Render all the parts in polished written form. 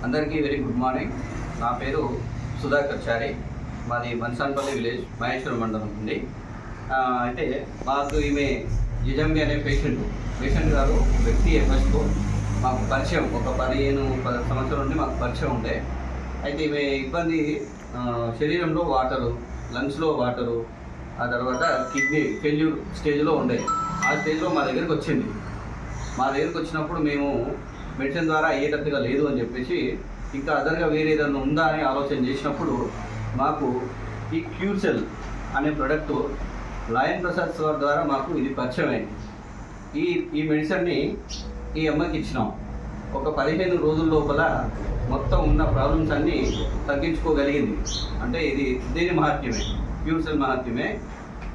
అందరికీ very good morning. నా పేరు సుధాకర్ చారి, మాది మన్సాన్పల్లి విలేజ్, మహేశ్వరం మండలం ఉంది. అయితే మాకు ఈమె జిజంబి అనే పేషెంట్ గారు వ్యక్తి ఫస్ట్ మాకు పరిచయం, ఒక 15 సంవత్సరాల నుండి మాకు పరిచయం ఉండే. అయితే ఈమె ఇబ్బంది శరీరంలో వాటరు, లంగ్స్లో వాటరు, ఆ తర్వాత కిడ్నీ ఫెయిల్యూర్ స్టేజ్లో ఉండే. ఆ స్టేజ్లో మా దగ్గరికి వచ్చింది. మా దగ్గరికి వచ్చినప్పుడు మేము మెడిసిన్ ద్వారా అయ్యేటట్టుగా లేదు అని చెప్పేసి ఇంకా అదర్గా వేరే ఏదైనా ఉందా అని ఆలోచన చేసినప్పుడు మాకు ఈ క్యూర్సెల్ అనే ప్రోడక్ట్ లయన్ ప్రసాద్ సార్ ద్వారా మాకు ఇది పరిచయం అయింది. ఈ మెడిసిన్ని ఈ అమ్మకి ఇచ్చినాం. ఒక 15 రోజుల లోపల మొత్తం ఉన్న ప్రాబ్లమ్స్ అన్నీ తగ్గించుకోగలిగింది. అంటే ఇది దీని మహత్యమే, క్యూర్సెల్ మహత్యమే.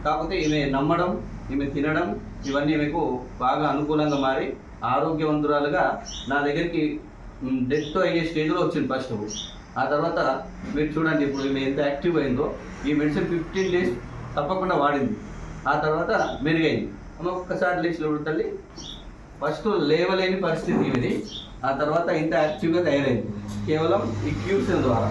కాకపోతే ఈమె నమ్మడం, ఈమె తినడం ఇవన్నీ మీకు బాగా అనుకూలంగా మారి ఆరోగ్యవంతురాలుగా నా దగ్గరికి డెత్ అయ్యే స్టేజ్లో వచ్చింది ఫస్ట్. ఆ తర్వాత మీరు చూడండి ఇప్పుడు ఈమె ఎంత యాక్టివ్ అయిందో. ఈ మెడిసిన్ 15 డేస్ తప్పకుండా వాడింది. ఆ తర్వాత మెరుగైంది. ఒక్కసారి లేచి తల్లి ఫస్ట్ లేవలేని పరిస్థితి ఇది. ఆ తర్వాత ఇంత యాక్టివ్గా తయారైంది కేవలం ఈ క్యూర్సెల్ ద్వారా.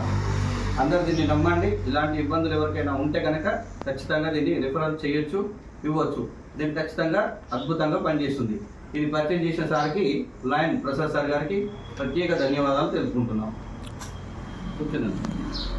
అందరు దీన్ని నమ్మండి. ఇలాంటి ఇబ్బందులు ఎవరికైనా ఉంటే కనుక ఖచ్చితంగా దీన్ని రిఫరల్ చేయొచ్చు, ఇవ్వచ్చు. దీన్ని ఖచ్చితంగా అద్భుతంగా పనిచేస్తుంది. ఇది పరిచయం చేసిన సార్కి, లయన్ ప్రసాద్ సార్ గారికి ప్రత్యేక ధన్యవాదాలు తెలుపుకుంటున్నాం. కూర్చున్నాను.